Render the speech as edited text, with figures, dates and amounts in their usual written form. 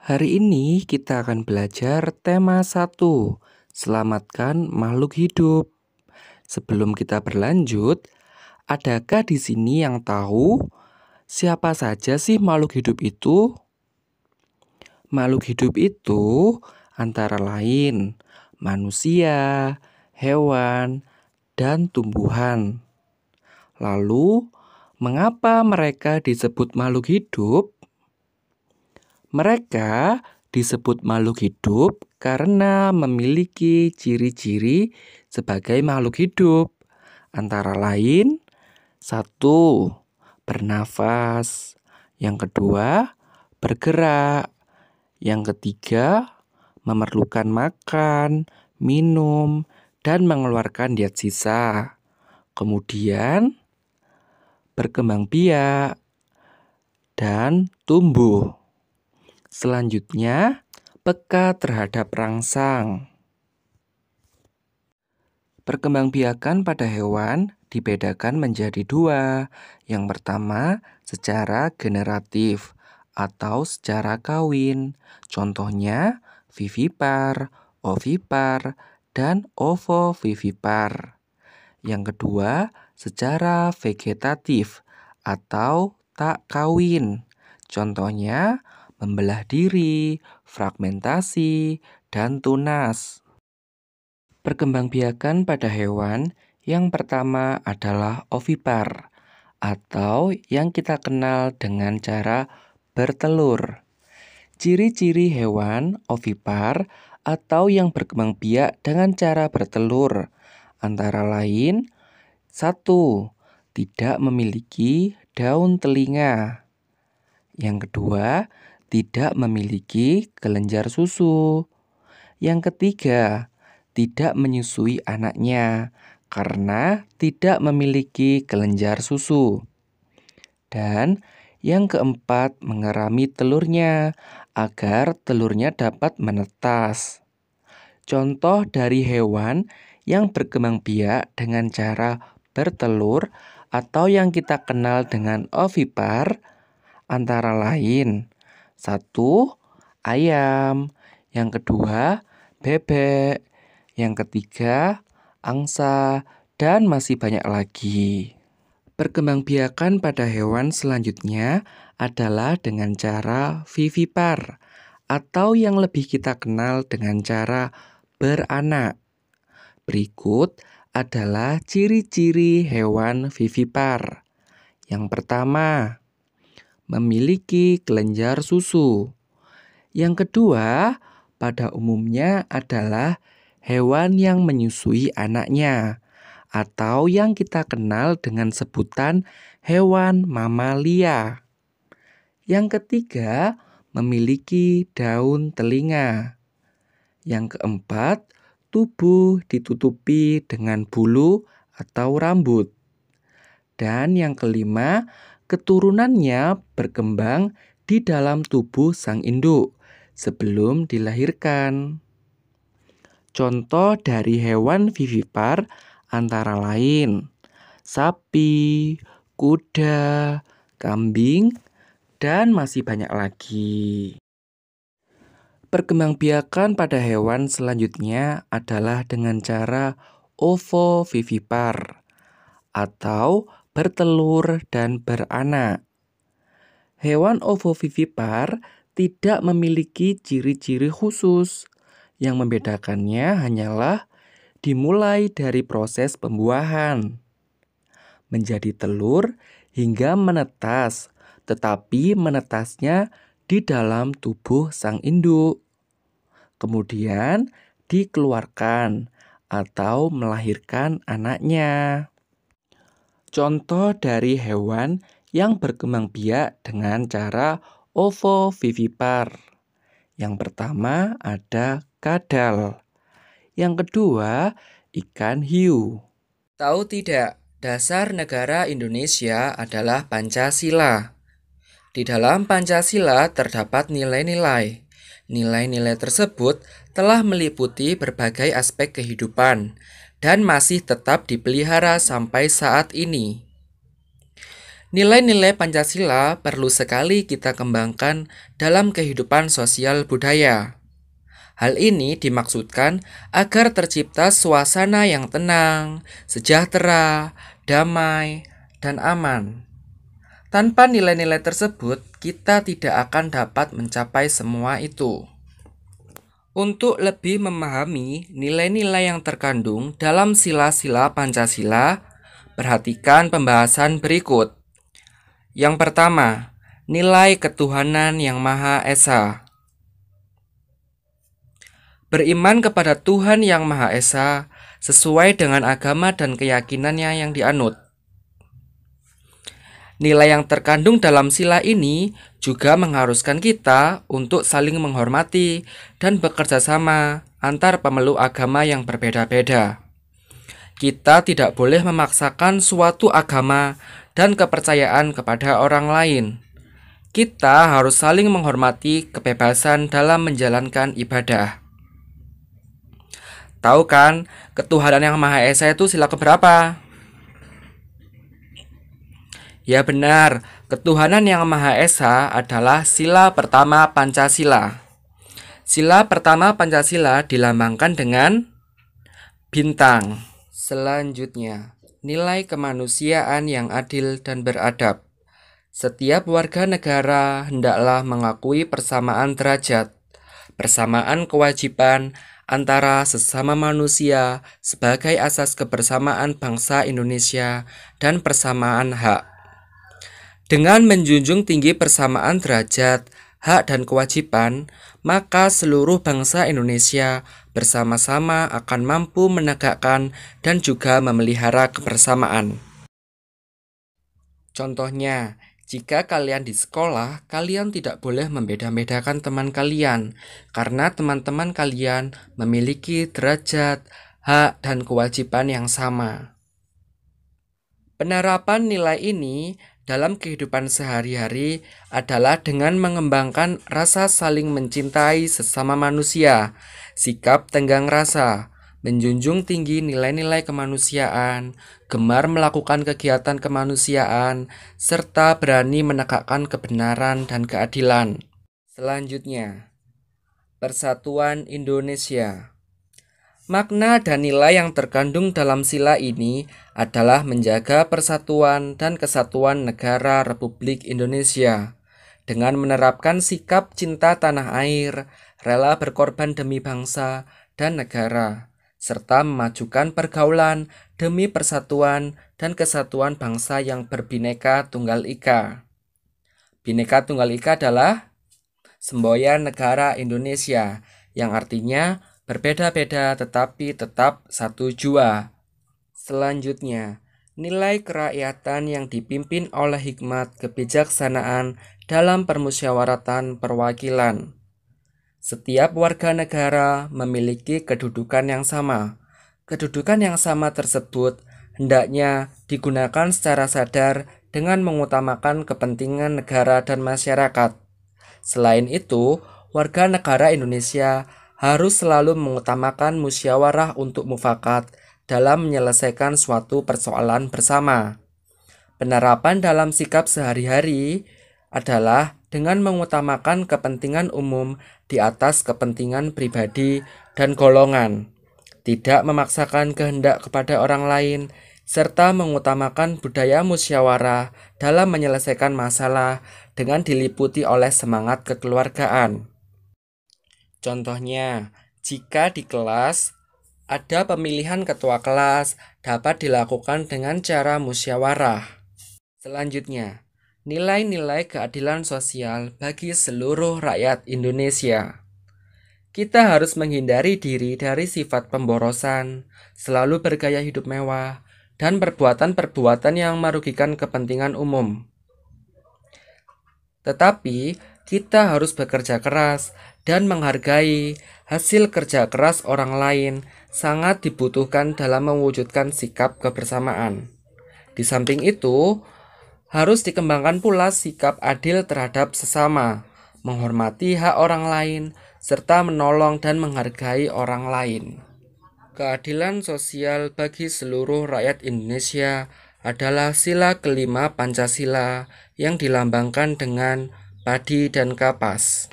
Hari ini kita akan belajar tema 1, selamatkan makhluk hidup. Sebelum kita berlanjut, adakah di sini yang tahu siapa saja sih makhluk hidup itu? Makhluk hidup itu antara lain manusia, hewan, dan tumbuhan. Lalu, mengapa mereka disebut makhluk hidup? Mereka disebut makhluk hidup karena memiliki ciri-ciri sebagai makhluk hidup. Antara lain, 1, bernafas. Yang kedua, bergerak. Yang ketiga, memerlukan makan, minum, dan mengeluarkan diet sisa. Kemudian, berkembang biak dan tumbuh. Selanjutnya, peka terhadap rangsang. Perkembangbiakan pada hewan dibedakan menjadi 2. Yang pertama, secara generatif atau secara kawin. Contohnya, vivipar, ovipar, dan ovovivipar. Yang kedua, secara vegetatif atau tak kawin. Contohnya, membelah diri, fragmentasi, dan tunas. Perkembangbiakan pada hewan yang pertama adalah ovipar atau yang kita kenal dengan cara bertelur. Ciri-ciri hewan ovipar atau yang berkembang biak dengan cara bertelur antara lain 1, tidak memiliki daun telinga. Yang kedua, tidak memiliki kelenjar susu. Yang ketiga, tidak menyusui anaknya karena tidak memiliki kelenjar susu. Dan yang keempat, mengerami telurnya agar telurnya dapat menetas. Contoh dari hewan yang berkembang biak dengan cara bertelur atau yang kita kenal dengan ovipar antara lain 1, ayam. Yang kedua, bebek. Yang ketiga, angsa. Dan masih banyak lagi. Perkembangbiakan pada hewan selanjutnya adalah dengan cara vivipar atau yang lebih kita kenal dengan cara beranak. Berikut adalah ciri-ciri hewan vivipar. Yang pertama, memiliki kelenjar susu. Yang kedua, pada umumnya adalah hewan yang menyusui anaknya atau yang kita kenal dengan sebutan hewan mamalia. Yang ketiga, memiliki daun telinga. Yang keempat, tubuh ditutupi dengan bulu atau rambut. Dan yang kelima, keturunannya berkembang di dalam tubuh sang induk sebelum dilahirkan. Contoh dari hewan vivipar antara lain sapi, kuda, kambing, dan masih banyak lagi. Perkembangbiakan pada hewan selanjutnya adalah dengan cara ovovivipar atau bertelur dan beranak. Hewan ovovivipar tidak memiliki ciri-ciri khusus. Yang membedakannya hanyalah dimulai dari proses pembuahan, menjadi telur hingga menetas, tetapi menetasnya di dalam tubuh sang induk. Kemudian dikeluarkan atau melahirkan anaknya. Contoh dari hewan yang berkembang biak dengan cara ovovivipar. Yang pertama ada kadal. Yang kedua, ikan hiu. Tahu tidak, dasar negara Indonesia adalah Pancasila. Di dalam Pancasila terdapat nilai-nilai. Nilai-nilai tersebut telah meliputi berbagai aspek kehidupan dan masih tetap dipelihara sampai saat ini. Nilai-nilai Pancasila perlu sekali kita kembangkan dalam kehidupan sosial budaya. Hal ini dimaksudkan agar tercipta suasana yang tenang, sejahtera, damai, dan aman. Tanpa nilai-nilai tersebut, kita tidak akan dapat mencapai semua itu. Untuk lebih memahami nilai-nilai yang terkandung dalam sila-sila Pancasila, perhatikan pembahasan berikut. Yang pertama, nilai ketuhanan yang Maha Esa. Beriman kepada Tuhan yang Maha Esa sesuai dengan agama dan keyakinannya yang dianut. Nilai yang terkandung dalam sila ini juga mengharuskan kita untuk saling menghormati dan bekerja sama antar pemeluk agama yang berbeda-beda. Kita tidak boleh memaksakan suatu agama dan kepercayaan kepada orang lain. Kita harus saling menghormati kebebasan dalam menjalankan ibadah. Tahu kan, ketuhanan yang Maha Esa itu sila keberapa? Ya benar, ketuhanan yang Maha Esa adalah sila pertama Pancasila. Sila pertama Pancasila dilambangkan dengan bintang. Selanjutnya, nilai kemanusiaan yang adil dan beradab. Setiap warga negara hendaklah mengakui persamaan derajat, persamaan kewajiban antara sesama manusia sebagai asas kebersamaan bangsa Indonesia dan persamaan hak. Dengan menjunjung tinggi persamaan derajat, hak dan kewajiban, maka seluruh bangsa Indonesia bersama-sama akan mampu menegakkan dan juga memelihara kebersamaan. Contohnya, jika kalian di sekolah, kalian tidak boleh membeda-bedakan teman kalian, karena teman-teman kalian memiliki derajat, hak, dan kewajiban yang sama. Penerapan nilai ini dalam kehidupan sehari-hari adalah dengan mengembangkan rasa saling mencintai sesama manusia, sikap tenggang rasa, menjunjung tinggi nilai-nilai kemanusiaan, gemar melakukan kegiatan kemanusiaan, serta berani menegakkan kebenaran dan keadilan. Selanjutnya, Persatuan Indonesia. Makna dan nilai yang terkandung dalam sila ini adalah menjaga persatuan dan kesatuan negara Republik Indonesia dengan menerapkan sikap cinta tanah air, rela berkorban demi bangsa dan negara, serta memajukan pergaulan demi persatuan dan kesatuan bangsa yang berbineka tunggal ika. Bhinneka Tunggal Ika adalah semboyan negara Indonesia, yang artinya berbeda-beda tetapi tetap satu jua. Selanjutnya, nilai kerakyatan yang dipimpin oleh hikmat kebijaksanaan dalam permusyawaratan perwakilan. Setiap warga negara memiliki kedudukan yang sama. Kedudukan yang sama tersebut hendaknya digunakan secara sadar dengan mengutamakan kepentingan negara dan masyarakat. Selain itu, warga negara Indonesia harus selalu mengutamakan musyawarah untuk mufakat dalam menyelesaikan suatu persoalan bersama. Penerapan dalam sikap sehari-hari adalah dengan mengutamakan kepentingan umum di atas kepentingan pribadi dan golongan, tidak memaksakan kehendak kepada orang lain, serta mengutamakan budaya musyawarah dalam menyelesaikan masalah dengan diliputi oleh semangat kekeluargaan. Contohnya, jika di kelas ada pemilihan ketua kelas dapat dilakukan dengan cara musyawarah. Selanjutnya, nilai-nilai keadilan sosial bagi seluruh rakyat Indonesia. Kita harus menghindari diri dari sifat pemborosan, selalu bergaya hidup mewah, dan perbuatan-perbuatan yang merugikan kepentingan umum. Tetapi, kita harus bekerja keras dan menghargai hasil kerja keras orang lain sangat dibutuhkan dalam mewujudkan sikap kebersamaan. Di samping itu, harus dikembangkan pula sikap adil terhadap sesama, menghormati hak orang lain, serta menolong dan menghargai orang lain. Keadilan sosial bagi seluruh rakyat Indonesia adalah sila kelima Pancasila yang dilambangkan dengan padi dan kapas.